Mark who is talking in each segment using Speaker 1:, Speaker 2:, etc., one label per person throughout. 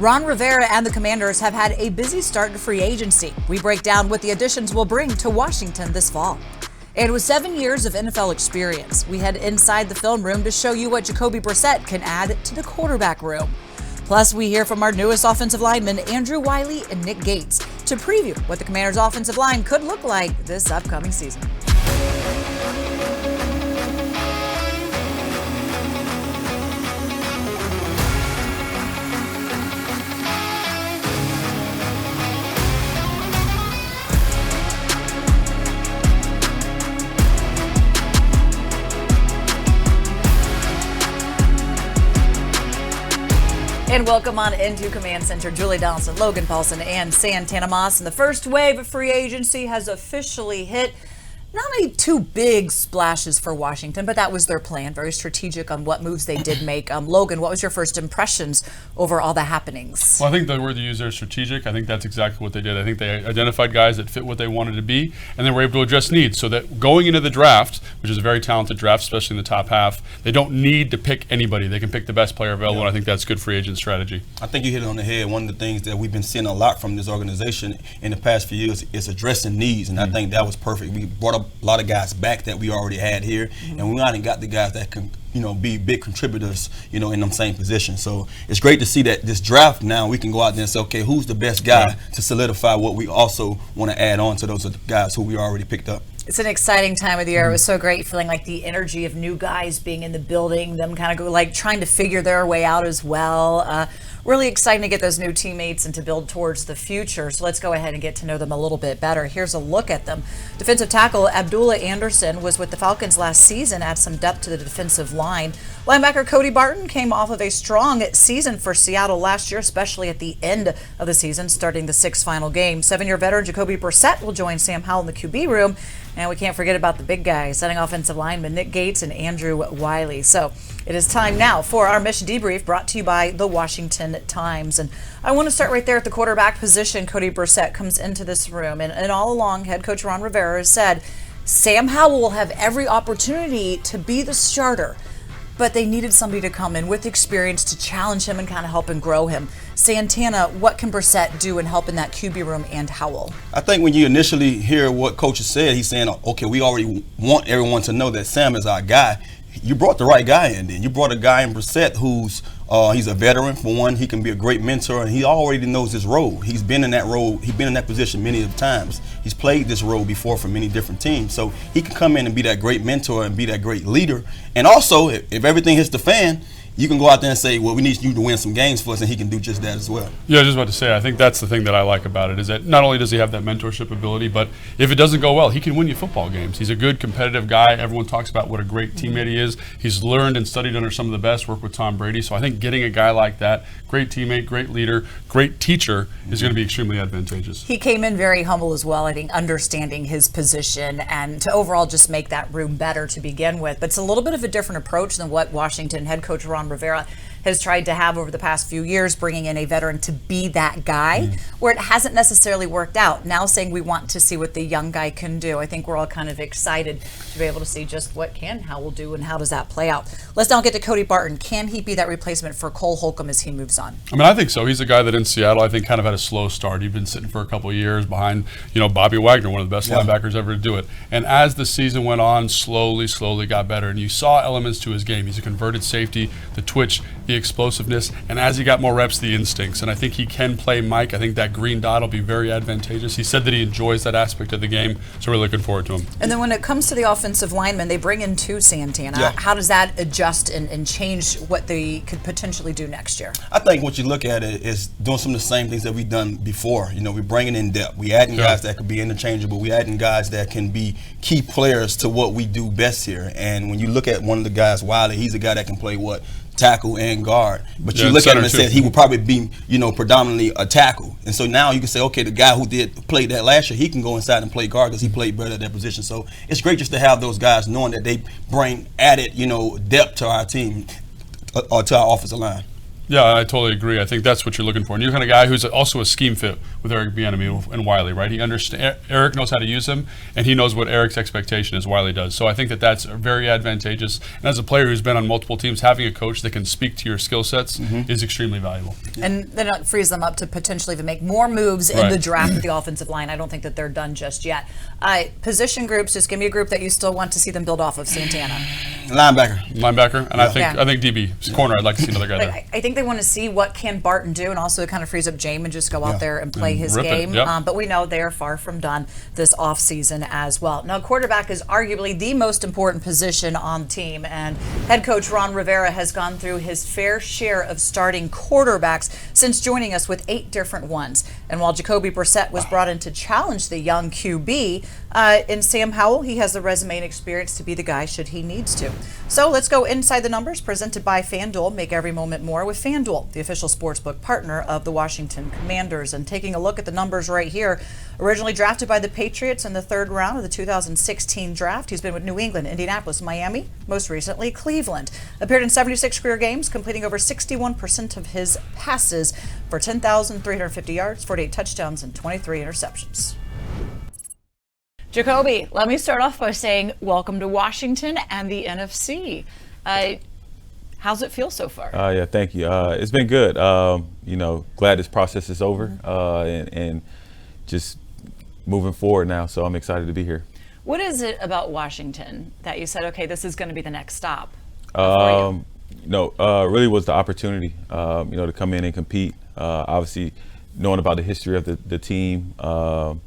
Speaker 1: Ron Rivera and the Commanders have had a busy start to free agency. We break down what the additions will bring to Washington this fall. And with 7 years of NFL experience, we head inside the film room to show you what Jacoby Brissett can add to the quarterback room. Plus, we hear from our newest offensive linemen, Andrew Wylie and Nick Gates, to preview what the Commanders' offensive line could look like this upcoming season. And welcome on into Command Center. Julie Donaldson, Logan Paulsen, and Santana. And the first wave of free agency has officially hit. Not any too big splashes for Washington, but that was their plan. Very strategic on what moves they did make. Logan, what was your first impressions over all the happenings?
Speaker 2: Well, I think the word you used there is strategic. I think that's exactly what they did. I think they identified guys that fit what they wanted to be, and then were able to address needs. So that going into the draft, which is a very talented draft, especially in the top half, they don't need to pick anybody. They can pick the best player available, and I think that's good free agent strategy.
Speaker 3: I think you hit it on the head. One of the things that we've been seeing a lot from this organization in the past few years is addressing needs, and I think that was perfect. We brought up a lot of guys back that we already had here, and we not even got the guys that can, be big contributors, in them same positions. So it's great to see that this draft now we can go out there and say, okay, who's the best guy to solidify what we also want to add on to those guys who we already picked up.
Speaker 1: It's an exciting time of the year. It was so great feeling like the energy of new guys being in the building, them kind of go like trying to figure their way out as well. Really exciting to get those new teammates and to build towards the future. So let's go ahead and get to know them a little bit better. Here's a look at them. Defensive tackle Abdullah Anderson was with the Falcons last season, add some depth to the defensive line. Linebacker Cody Barton came off of a strong season for Seattle last year, especially at the end of the season, starting the 6th final game. 7-year veteran Jacoby Brissett will join Sam Howell in the QB room. And we can't forget about the big guys, setting offensive linemen Nick Gates and Andrew Wylie. So it is time now for our mission debrief brought to you by the Washington Times. And I want to start right there at the quarterback position. Cody Barton comes into this room. And all along, head coach Ron Rivera has said Sam Howell will have every opportunity to be the starter. But they needed somebody to come in with experience to challenge him and kind of help and grow him. Santana, what can Brissett do in helping that QB room and Howell?
Speaker 3: I think when you initially hear what Coach has said, he's saying, okay, we already want everyone to know that Sam is our guy. You brought the right guy in then. You brought a guy in Brissett who's he's a veteran for one. He can be a great mentor, and he already knows his role. He's been in that role. He's been in that position many of times. He's played this role before for many different teams. So he can come in and be that great mentor and be that great leader. And also, if everything hits the fan, you can go out there and say, well, we need you to win some games for us, and he can do just that as well.
Speaker 2: Yeah, I was just about to say, I think that's the thing that I like about it, is that not only does he have that mentorship ability, but if it doesn't go well, he can win you football games. He's a good competitive guy. Everyone talks about what a great teammate he is. He's learned and studied under some of the best, worked with Tom Brady. So I think getting a guy like that, great teammate, great leader, great teacher, is going to be extremely advantageous.
Speaker 1: He came in very humble as well, I think, understanding his position and to overall just make that room better to begin with. But it's a little bit of a different approach than what Washington head coach Ron Rivera has tried to have over the past few years, bringing in a veteran to be that guy, where it hasn't necessarily worked out. Now saying we want to see what the young guy can do. I think we're all kind of excited to be able to see just what can Howell do and how does that play out. Let's now get to Cody Barton. Can he be that replacement for Cole Holcomb as he moves on?
Speaker 2: I mean, I think so. He's a guy that in Seattle, I think, kind of had a slow start. He'd been sitting for a couple of years behind, Bobby Wagner, one of the best linebackers ever to do it. And as the season went on, slowly got better. And you saw elements to his game. He's a converted safety, the twitch, the explosiveness, and as he got more reps, the instincts. And I think he can play Mike. I think that green dot will be very advantageous. He said that he enjoys that aspect of the game, so we're looking forward to him.
Speaker 1: And then when it comes to the offensive linemen, they bring in 2 Santana. Yeah. How does that adjust and change what they could potentially do next year?
Speaker 3: I think what you look at it is doing some of the same things that we've done before. We're bringing in depth. We're adding guys that could be interchangeable. We're adding guys that can be key players to what we do best here. And when you look at one of the guys, Wiley, he's a guy that can play tackle and guard, but you look at him and say he would probably be, predominantly a tackle. And so now you can say, okay, the guy who play that last year, he can go inside and play guard because he played better at that position. So it's great just to have those guys knowing that they bring added, depth to our team or to our offensive line.
Speaker 2: Yeah, I totally agree. I think that's what you're looking for. And you're kind of guy who's also a scheme fit with Eric Bieniemy and Wiley, right? He understands. Eric knows how to use him, and he knows what Eric's expectation is. Wiley does. So I think that that's very advantageous. And as a player who's been on multiple teams, having a coach that can speak to your skill sets is extremely valuable.
Speaker 1: And then it frees them up to potentially even make more moves in the draft with the offensive line. I don't think that they're done just yet. Position groups, just give me a group that you still want to see them build off of. Santana.
Speaker 2: Linebacker. And I think DB. Corner, I'd like to see another guy there.
Speaker 1: I think they want to see what can Barton do, and also it kind of frees up Jamin just go out there and play his game. But we know they are far from done this offseason as well. Now, quarterback is arguably the most important position on the team, and head coach Ron Rivera has gone through his fair share of starting quarterbacks since joining us with 8 different ones. And while Jacoby Brissett was brought in to challenge the young QB, in Sam Howell, he has the resume and experience to be the guy should he needs to. So let's go inside the numbers, presented by FanDuel. Make every moment more with FanDuel, the official sportsbook partner of the Washington Commanders. And taking a look at the numbers right here, originally drafted by the Patriots in the 3rd round of the 2016 draft, he's been with New England, Indianapolis, Miami, most recently Cleveland. Appeared in 76 career games, completing over 61% of his passes for 10,350 yards, 48 touchdowns, and 23 interceptions. Jacoby, let me start off by saying welcome to Washington and the NFC. How's it feel so far?
Speaker 4: Yeah, thank you. It's been good. Glad this process is over and just moving forward now. So I'm excited to be here.
Speaker 1: What is it about Washington that you said, okay, this is going to be the next stop?
Speaker 4: Really was the opportunity, to come in and compete. Obviously, knowing about the history of the team, and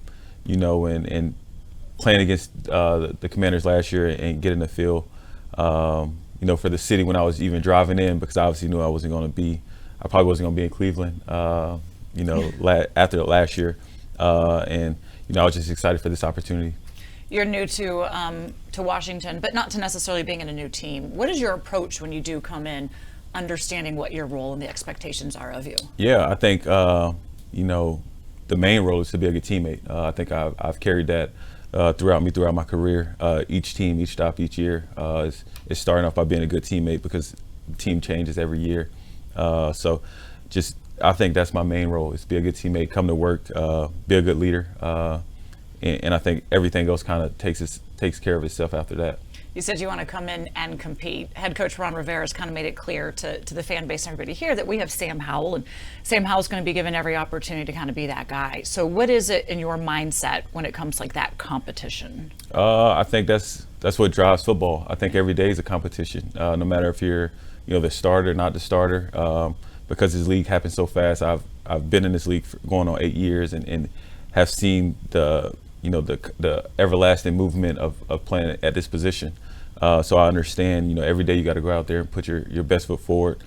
Speaker 4: playing against the Commanders last year and getting the feel, for the city when I was even driving in, because I obviously knew I probably wasn't going to be in Cleveland, after last year. I was just excited for this opportunity.
Speaker 1: You're new to Washington, but not to necessarily being in a new team. What is your approach when you do come in, understanding what your role and the expectations are of you?
Speaker 4: Yeah, I think, the main role is to be a good teammate. I think I've carried that throughout my career. Each team, each stop, each year is starting off by being a good teammate, because the team changes every year. I think that's my main role, is to be a good teammate, come to work, be a good leader, and I think everything else kind of takes care of itself after that.
Speaker 1: You said you want to come in and compete. Head coach Ron Rivera has kind of made it clear to the fan base and everybody here that we have Sam Howell, and Sam Howell's going to be given every opportunity to kind of be that guy. So what is it in your mindset when it comes like that competition?
Speaker 4: I think that's what drives football. I think every day is a competition, no matter if you're the starter, not the starter, because this league happens so fast. I've been in this league for going on 8 years and have seen the everlasting movement of playing at this position. So I understand, every day you got to go out there and put your best foot forward.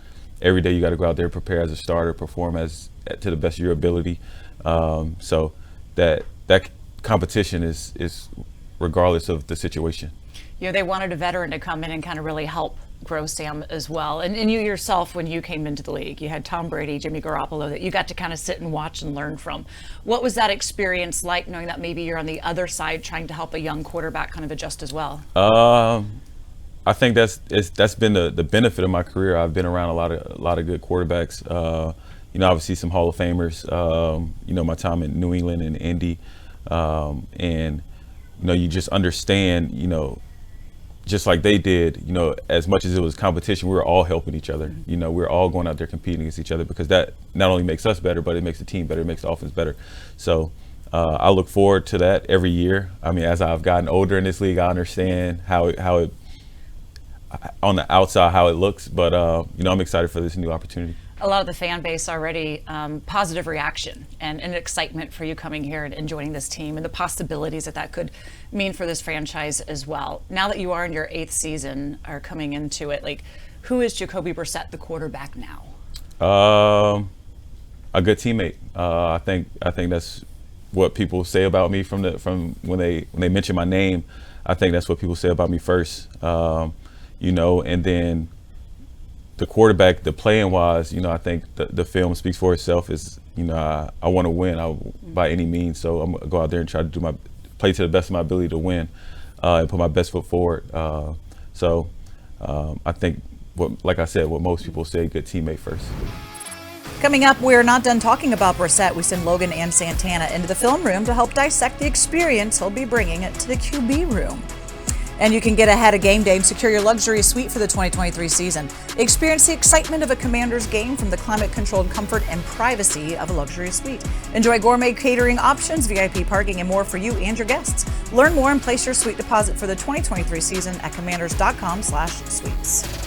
Speaker 4: Every day you got to go out there and prepare as a starter, perform to the best of your ability. So that competition is regardless of the situation.
Speaker 1: They wanted a veteran to come in and kind of really help grow Sam as well. And you yourself, when you came into the league, you had Tom Brady, Jimmy Garoppolo that you got to kind of sit and watch and learn from. What was that experience like, knowing that maybe you're on the other side trying to help a young quarterback kind of adjust as well?
Speaker 4: I think that's been the benefit of my career. I've been around a lot of good quarterbacks. Obviously some Hall of Famers. My time in New England and Indy, and you just understand. Just like they did, as much as it was competition, we were all helping each other. We were all going out there competing against each other, because that not only makes us better, but it makes the team better, it makes the offense better. So I look forward to that every year. I mean, as I've gotten older in this league, I understand how it on the outside how it looks, but I'm excited for this new opportunity.
Speaker 1: A lot of the fan base already positive reaction and excitement for you coming here and joining this team, and the possibilities that could mean for this franchise as well. Now that you are in your 8th season or coming into it, like, who is Jacoby Brissett, the quarterback now?
Speaker 4: A good teammate. I think that's what people say about me from when they mention my name. I think that's what people say about me first. And then the quarterback, the playing wise, I think the film speaks for itself. I want to win by any means. So I'm gonna go out there and try to play to the best of my ability to win, and put my best foot forward. I think like I said, what most people say, good teammate first.
Speaker 1: Coming up, we're not done talking about Brissett. We send Logan and Santana into the film room to help dissect the experience he'll be bringing it to the QB room. And you can get ahead of game day and secure your luxury suite for the 2023 season. Experience the excitement of a Commanders game from the climate-controlled comfort and privacy of a luxury suite. Enjoy gourmet catering options, VIP parking, and more for you and your guests. Learn more and place your suite deposit for the 2023 season at commanders.com/suites.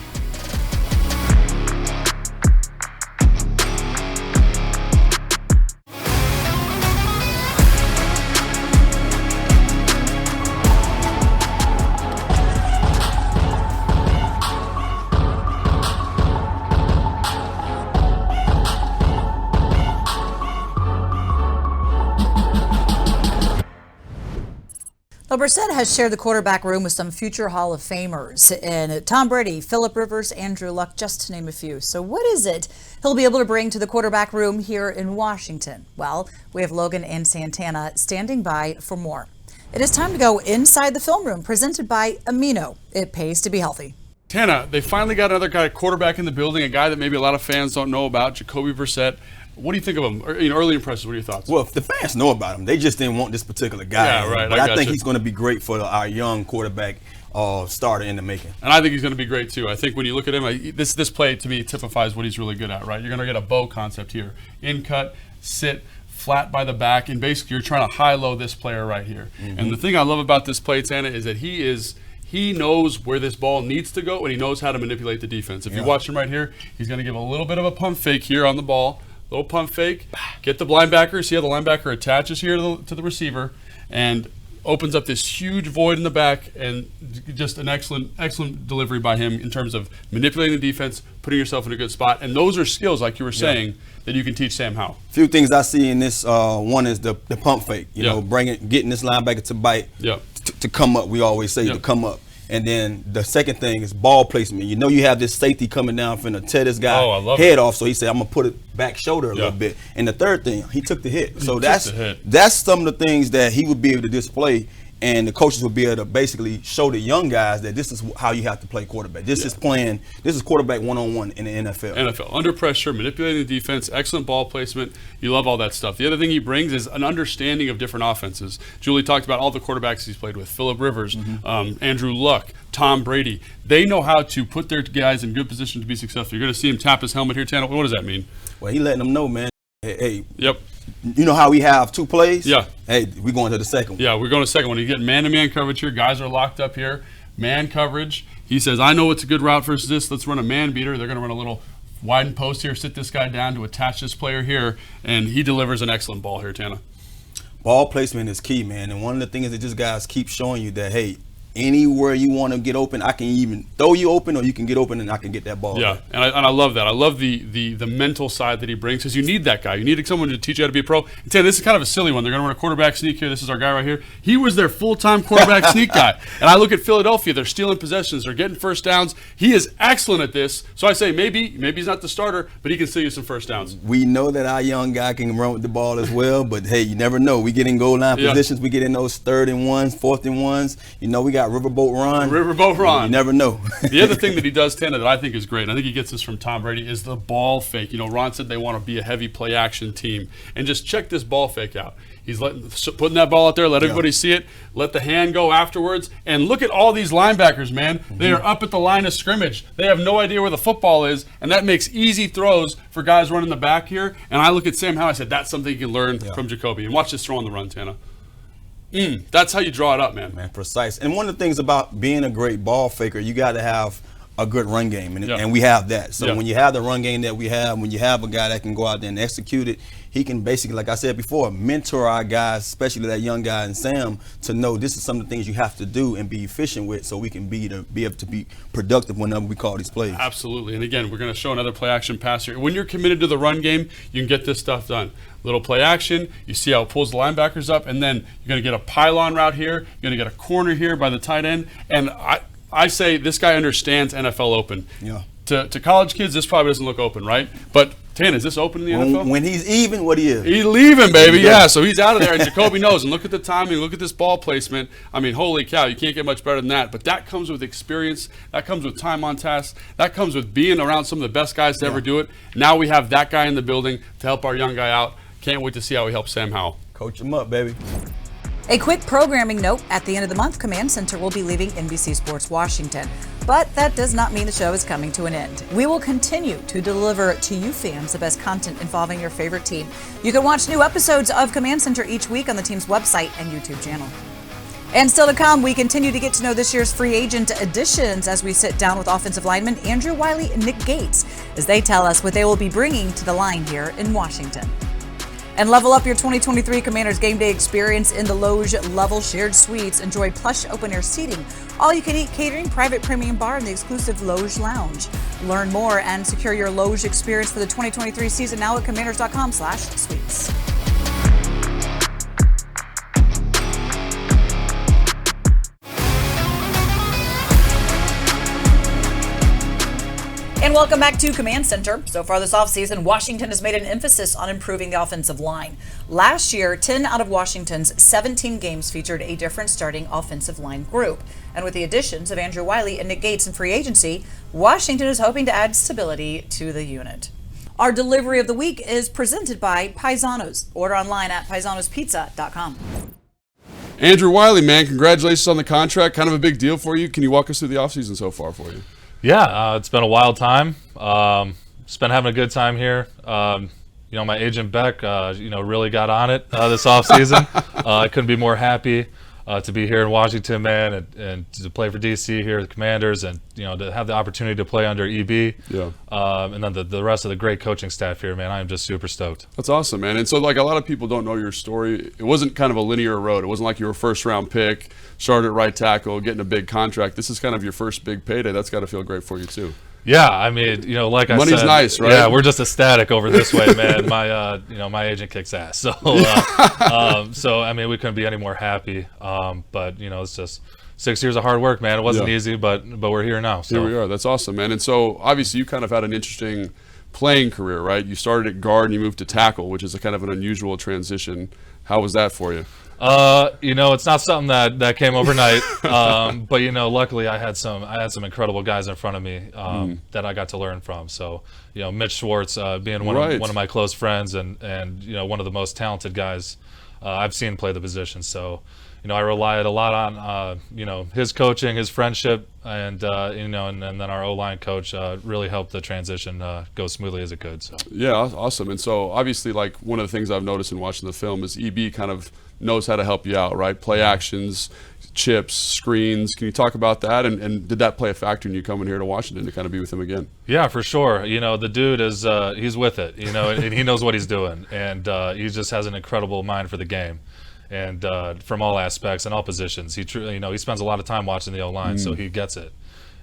Speaker 1: Well, Brissett has shared the quarterback room with some future Hall of Famers, and Tom Brady, Phillip Rivers, Andrew Luck, just to name a few. So what is it he'll be able to bring to the quarterback room here in Washington? Well, we have Logan and Santana standing by for more. It is time to go inside the film room, presented by Amino. It pays to be healthy.
Speaker 2: Tana, they finally got another guy quarterback in the building, a guy that maybe a lot of fans don't know about, Jacoby Brissett. What do you think of him? Early impressions, what are your thoughts?
Speaker 3: Well, if the fans know about him, they just didn't want this particular guy.
Speaker 2: Yeah, right.
Speaker 3: But I think he's going to be great for our young quarterback starter in the making.
Speaker 2: And I think he's going to be great too. I think when you look at him, this play to me typifies what he's really good at, right? You're going to get a bow concept here. In cut, sit, flat by the back, and basically you're trying to high-low this player right here. Mm-hmm. And the thing I love about this play, Tana, is that he knows where this ball needs to go, and he knows how to manipulate the defense. If you watch him right here, he's going to give a little bit of a pump fake here on the ball. Little pump fake, get the linebacker, see how the linebacker attaches here to the receiver, and opens up this huge void in the back, and just an excellent delivery by him in terms of manipulating the defense, putting yourself in a good spot. And those are skills, like you were saying, that you can teach Sam Howell.
Speaker 3: A few things I see in this, one is the pump fake, you know, getting this linebacker to bite, to come up, we always say, to come up. And then the second thing is ball placement. You know you have this safety coming down finna tear this guy head off. So he said, I'm going to put it back shoulder a little bit. And the third thing, he took the hit. So that's some of the things that he would be able to display. And the coaches will be able to basically show the young guys that this is how you have to play quarterback. This is quarterback one-on-one in the NFL.
Speaker 2: Under pressure, manipulating the defense, excellent ball placement. You love all that stuff. The other thing he brings is an understanding of different offenses. Julie talked about all the quarterbacks he's played with, Phillip Rivers, Andrew Luck, Tom Brady. They know how to put their guys in good position to be successful. You're going to see him tap his helmet here, Tana. What does that mean?
Speaker 3: Well, he letting them know, man. Hey. You know how we have two plays?
Speaker 2: Yeah.
Speaker 3: Hey, we're going to the second one.
Speaker 2: Yeah, we're going to the second one. You get man-to-man coverage here. Guys are locked up here. Man coverage. He says, I know what's a good route versus this. Let's run a man beater. They're going to run a little widen post here, sit this guy down to attach this player here, and he delivers an excellent ball here, Tana.
Speaker 3: Ball placement is key, man. And one of the things that just guys keep showing you that, hey, anywhere you want to get open, I can even throw you open, or you can get open and I can get that ball.
Speaker 2: Yeah, and I love that. I love the mental side that he brings, because you need that guy. You need someone to teach you how to be a pro. And Ted, this is kind of a silly one. They're going to run a quarterback sneak here. This is our guy right here. He was their full-time quarterback sneak guy. And I look at Philadelphia. They're stealing possessions. They're getting first downs. He is excellent at this. So I say maybe he's not the starter, but he can steal you some first downs.
Speaker 3: We know that our young guy can run with the ball as well, but hey, you never know. We get in goal line positions. We get in those 3rd and 1s, 4th and 1s. You know, we got Riverboat Ron. You never know.
Speaker 2: The other thing that he does, Tana, that I think is great, and I think he gets this from Tom Brady, is the ball fake. You know, Ron said they want to be a heavy play action team. And just check this ball fake out. He's putting that ball out there, let everybody see it, let the hand go afterwards. And look at all these linebackers, man. They are up at the line of scrimmage. They have no idea where the football is, and that makes easy throws for guys running the back here. And I look at Sam Howell, I said, that's something you can learn from Jacoby. And watch this throw on the run, Tana. That's how you draw it up, man.
Speaker 3: Precise. And one of the things about being a great ball faker, you got to have a good run game, and we have that. So when you have the run game that we have, when you have a guy that can go out there and execute it, he can basically, like I said before, mentor our guys, especially that young guy in Sam, to know this is some of the things you have to do and be efficient with, so we can be able to be productive whenever we call these plays.
Speaker 2: Absolutely. And again, we're going to show another play action pass here. When you're committed to the run game, you can get this stuff done. Little play action, you see how it pulls the linebackers up, and then you're going to get a pylon route here, you're going to get a corner here by the tight end, and I say this guy understands NFL open.
Speaker 3: Yeah.
Speaker 2: To college kids, this probably doesn't look open, right? But Tana, is this open in the NFL?
Speaker 3: When he's even, what he is.
Speaker 2: He's leaving, baby. Yeah, so he's out of there, and Jacoby knows. And look at the timing. Look at this ball placement. I mean, holy cow, you can't get much better than that. But that comes with experience. That comes with time on task. That comes with being around some of the best guys to ever do it. Now we have that guy in the building to help our young guy out. Can't wait to see how he helps Sam Howell.
Speaker 3: Coach him up, baby.
Speaker 1: A quick programming note, at the end of the month, Command Center will be leaving NBC Sports Washington. But that does not mean the show is coming to an end. We will continue to deliver to you fans the best content involving your favorite team. You can watch new episodes of Command Center each week on the team's website and YouTube channel. And still to come, we continue to get to know this year's free agent additions as we sit down with offensive lineman Andrew Wylie and Nick Gates as they tell us what they will be bringing to the line here in Washington. And level up your 2023 Commanders game day experience in the Loge Level Shared Suites. Enjoy plush open-air seating, all-you-can-eat catering, private premium bar, and the exclusive Loge Lounge. Learn more and secure your Loge experience for the 2023 season now at commanders.com/suites. And welcome back to Command Center. So far this offseason, Washington has made an emphasis on improving the offensive line. Last year, 10 out of Washington's 17 games featured a different starting offensive line group. And with the additions of Andrew Wylie and Nick Gates in free agency, Washington is hoping to add stability to the unit. Our delivery of the week is presented by Paisanos. Order online at paisanospizza.com.
Speaker 2: Andrew Wylie, man, congratulations on the contract. Kind of a big deal for you. Can you walk us through the offseason so far for you?
Speaker 5: Yeah, it's been a wild time. Just been having a good time here. My agent Beck, really got on it this offseason. I couldn't be more happy to be here in Washington, man, and to play for DC here at the Commanders, and to have the opportunity to play under EB.
Speaker 2: Yeah.
Speaker 5: And then the rest of the great coaching staff here, man. I am just super stoked.
Speaker 2: That's awesome, man. And so, like, a lot of people don't know your story. It wasn't kind of a linear road. It wasn't like you were a first-round pick, started at right tackle, getting a big contract. This is kind of your first big payday. That's got to feel great for you too.
Speaker 5: Yeah, I mean, like I said,
Speaker 2: money's nice, right?
Speaker 5: Yeah, we're just ecstatic over this way, man. My agent kicks ass. So, I mean, we couldn't be any more happy. But it's just 6 years of hard work, man. It wasn't easy, but we're here now. So.
Speaker 2: Here we are. That's awesome, man. And so, obviously, you kind of had an interesting playing career, right? You started at guard and you moved to tackle, which is a kind of an unusual transition. How was that for you?
Speaker 5: It's not something that came overnight, but luckily I had some incredible guys in front of me that I got to learn from. So, Mitch Schwartz being one of my close friends and one of the most talented guys I've seen play the position. So, I relied a lot on his coaching, his friendship, and then our O-line coach really helped the transition go smoothly as it could. So
Speaker 2: yeah, awesome. And so obviously, like, one of the things I've noticed in watching the film is EB kind of knows how to help you out, right? Play actions, chips, screens. Can you talk about that? And did that play a factor in you coming here to Washington to kind of be with him again?
Speaker 5: Yeah, for sure. The dude is he's with it, and he knows what he's doing, and he just has an incredible mind for the game. And from all aspects and all positions, he spends a lot of time watching the O-line, so he gets it.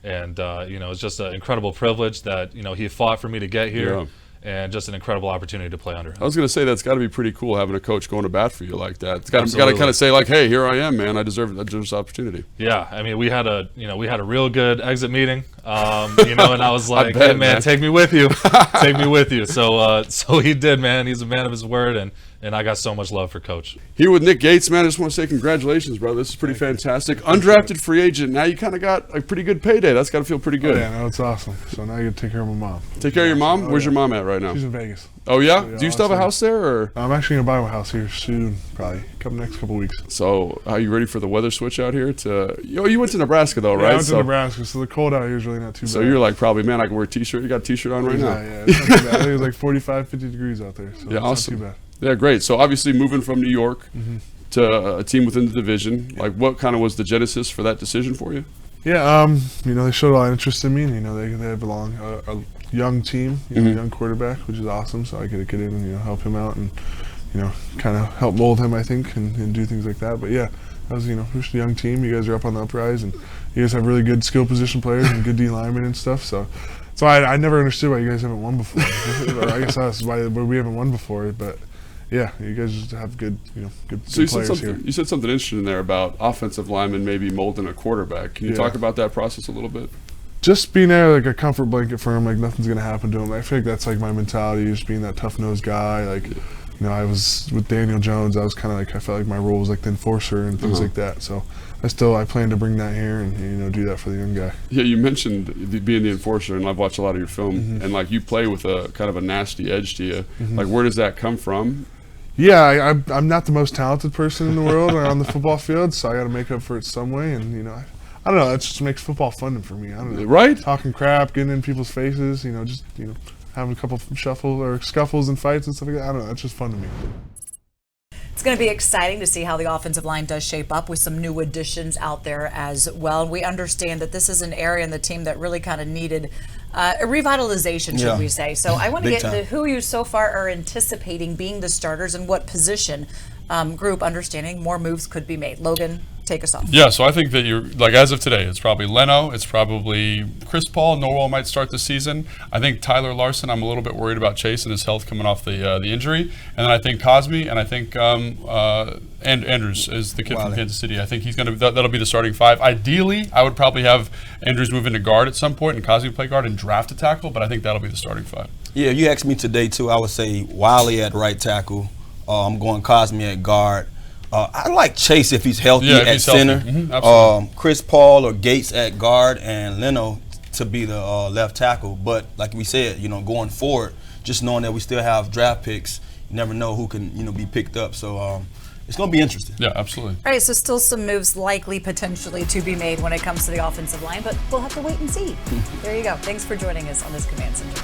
Speaker 5: And it's just an incredible privilege that he fought for me to get here, and just an incredible opportunity to play under him.
Speaker 2: I was going to say that's got to be pretty cool having a coach going to bat for you like that. It's got to kind of say like, hey, here I am, man. I deserve this opportunity.
Speaker 5: Yeah, I mean, we had a real good exit meeting, and I was like, hey, man, take me with you, take me with you. So he did, man. He's a man of his word, and I got so much love for Coach.
Speaker 2: Here with Nick Gates, man. I just want to say congratulations, brother. This is pretty fantastic. Undrafted free agent. Now you kind of got a pretty good payday. That's got to feel pretty good.
Speaker 6: Oh, yeah, no, it's awesome. So now you get to take care of my mom.
Speaker 2: Take care of your mom? Where's your mom at right now?
Speaker 6: She's in Vegas.
Speaker 2: Oh, yeah?
Speaker 6: So,
Speaker 2: do you still have a house there? Or?
Speaker 6: I'm actually going to buy a house here soon, probably next couple weeks.
Speaker 2: So are you ready for the weather switch out here? You went to Nebraska, though, right?
Speaker 6: I went to Nebraska, so the cold out here is really not too bad.
Speaker 2: So you're like, probably, man, I can wear a T-shirt. You got a T-shirt on right now?
Speaker 6: Yeah, it's not too bad. I think it's like 45, 50 degrees out there. So
Speaker 2: yeah, awesome.
Speaker 6: Not too bad.
Speaker 2: Yeah, great. So obviously moving from New York to a team within the division, like what kind of was the genesis for that decision for you?
Speaker 6: Yeah, they showed a lot of interest in me. And, they belong a young team, young quarterback, which is awesome. So I get to get in and help him out and kind of help mold him, I think, and do things like that. But yeah, that was we're just a young team. You guys are up on the uprise, and you guys have really good skill position players and good D linemen and stuff. So I never understood why you guys haven't won before. I guess that's why we haven't won before, but. Yeah, you guys just have good players here.
Speaker 2: You said something interesting there about offensive linemen maybe molding a quarterback. Can you talk about that process a little bit?
Speaker 6: just being there like a comfort blanket for him, like nothing's gonna happen to him. I feel like that's like my mentality, just being that tough-nosed guy. Like, you know, I was with Daniel Jones. I was kind of like, I felt like my role was like the enforcer and things like that. So I plan to bring that here and, you know, do that for the young guy.
Speaker 2: Yeah, you mentioned being the enforcer, and I've watched a lot of your film, and like you play with a kind of a nasty edge to you. Like, where does that come from?
Speaker 6: Yeah, I'm not the most talented person in the world on the football field, so I got to make up for it some way. And, you know, I don't know. It just makes football fun for me. I don't know.
Speaker 2: Right?
Speaker 6: Talking crap, getting in people's faces, you know, just, you know, having a couple scuffles and fights and stuff like that. I don't know. It's just fun to me.
Speaker 1: It's going to be exciting to see how the offensive line does shape up with some new additions out there as well. And we understand that this is an area in the team that really kind of needed a revitalization, should we say. So I want to get into who you so far are anticipating being the starters and what position group, understanding more moves could be made. Logan, take us off.
Speaker 2: Yeah, so I think that you're, like, as of today, it's probably Leno, it's probably Chris Paul. Norwell might start the season. I think Tyler Larson, I'm a little bit worried about Chase and his health coming off the injury. And then I think Cosme, and I think Andrews is the kid from Kansas City. I think he's going to, that'll be the starting five. Ideally, I would probably have Andrews move into guard at some point and Cosme play guard and draft a tackle, but I think that'll be the starting five.
Speaker 3: Yeah, you asked me today, too. I would say Wiley at right tackle. I'm going Cosme at guard. I like Chase if he's healthy at center. Chris Paul or Gates at guard, and Leno to be the left tackle. But like we said, you know, going forward, just knowing that we still have draft picks, you never know who can, you know, be picked up. So it's going to be interesting.
Speaker 2: Yeah, absolutely.
Speaker 1: All right, so still some moves likely potentially to be made when it comes to the offensive line, but we'll have to wait and see. There you go. Thanks for joining us on this Command Center.